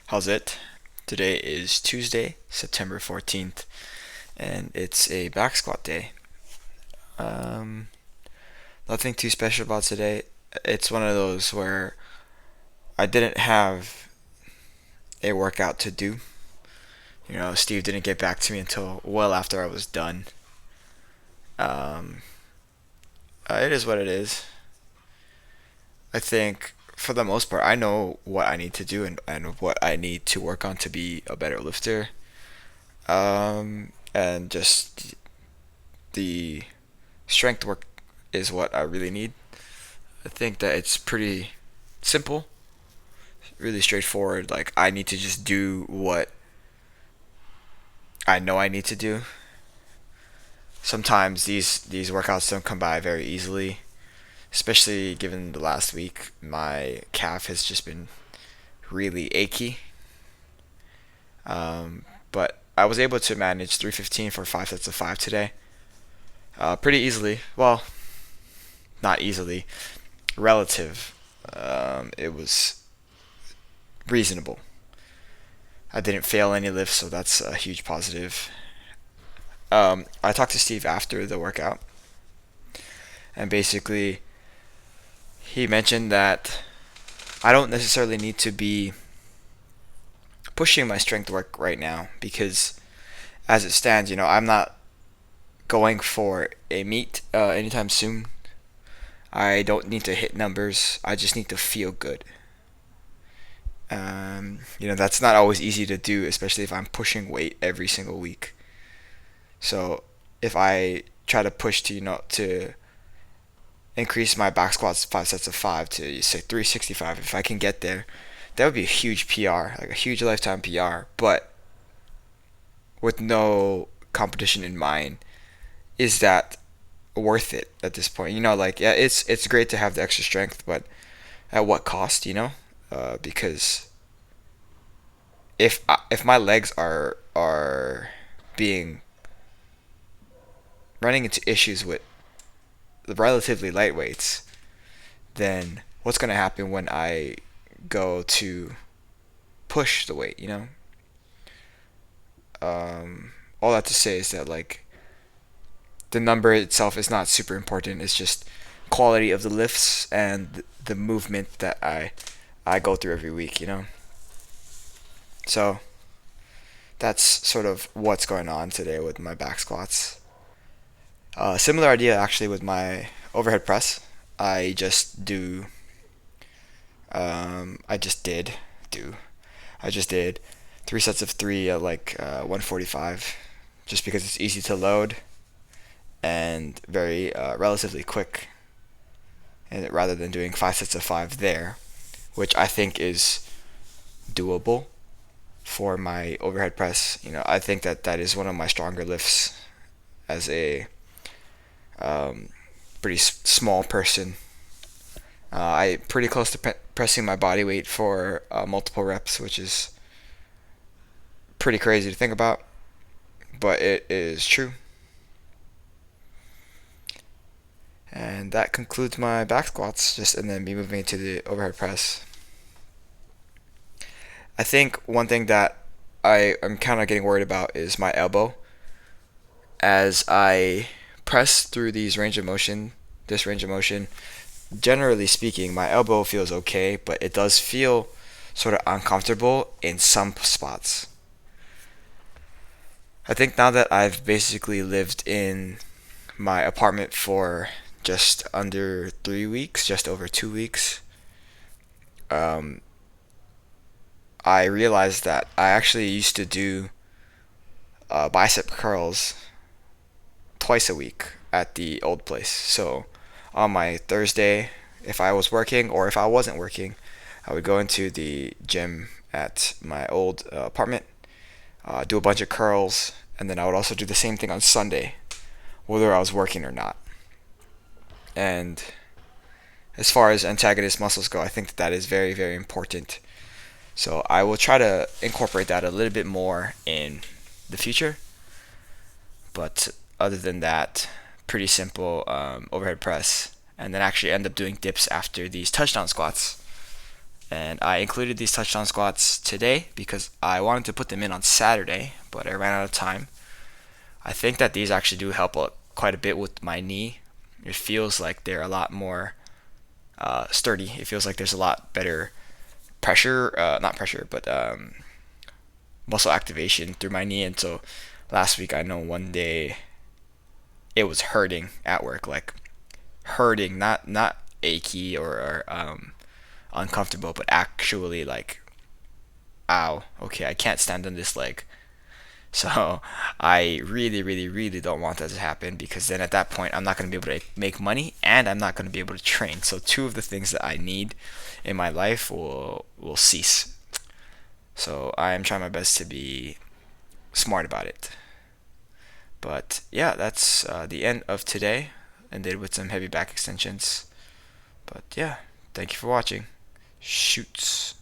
How's it? Today is Tuesday, September 14th, and it's a back squat day. Um, Nothing too special about today. It's one of those where I didn't have a workout to do. Steve didn't get back to me until well after I was done. Um, it is what it is. I think for the most part, I know what I need to do and what I need to work on to be a better lifter. And just the strength work is what I really need. I think that it's pretty simple, really straightforward. Like I need to just do what I know I need to do. Sometimes these workouts don't come by very easily, especially given the last week. My calf has just been really achy. But I was able to manage 315 for 5 sets of 5 today, pretty easily. Well, not easily, relative. It was reasonable. I didn't fail any lifts, so that's a huge positive. I talked to Steve after the workout, and basically, he mentioned that I don't necessarily need to be pushing my strength work right now because, as it stands, I'm not going for a meet anytime soon. I don't need to hit numbers. I just need to feel good. That's not always easy to do, especially if I'm pushing weight every single week. So if I try to push to increase my back squats 5 sets of 5 to say 365, if I can get there, that would be a huge PR, like a huge lifetime PR. But with no competition in mind, is that worth it at this point? Like yeah, it's great to have the extra strength, but at what cost? Because if my legs are being running into issues with the relatively light weights, then what's going to happen when I go to push the weight, all that to say is that, like, the number itself is not super important. It's just quality of the lifts and the movement that I go through every week. So that's sort of what's going on today with my back squats. Similar idea actually with my overhead press. I just do. I just did do. I just did 3 sets of 3 at like 145, just because it's easy to load and very relatively quick, and rather than doing 5 sets of 5 there, which I think is doable for my overhead press. I think that is one of my stronger lifts as a pretty small person. I pretty close to pressing my body weight for multiple reps, which is pretty crazy to think about, but it is true. And that concludes my back squats, and then me moving to the overhead press. I think one thing that I am kind of getting worried about is my elbow. As I press through this range of motion, generally speaking, my elbow feels okay, but it does feel sort of uncomfortable in some spots. I think now that I've basically lived in my apartment for just under 3 weeks, just over 2 weeks, um, I realized that I actually used to do bicep curls twice a week at the old place. So on my Thursday, if I was working or if I wasn't working, I would go into the gym at my old apartment, do a bunch of curls, and then I would also do the same thing on Sunday, whether I was working or not. And as far as antagonist muscles go, I think that is very, very important. So I will try to incorporate that a little bit more in the future. But other than that, pretty simple overhead press, and then actually end up doing dips after these touchdown squats. And I included these touchdown squats today because I wanted to put them in on Saturday, but I ran out of time. I think that these actually do help quite a bit with my knee. It feels like they're a lot more sturdy. It feels like there's a lot better pressure, not pressure, but muscle activation through my knee. And so last week, I know one day it was hurting at work, like hurting, not achy or uncomfortable, but actually like, ow, okay, I can't stand on this leg. So I really, really, really don't want that to happen because then at that point I'm not going to be able to make money and I'm not going to be able to train. So two of the things that I need in my life will cease. So I am trying my best to be smart about it. But yeah, that's the end of today. Ended with some heavy back extensions. But yeah, thank you for watching. Shoots.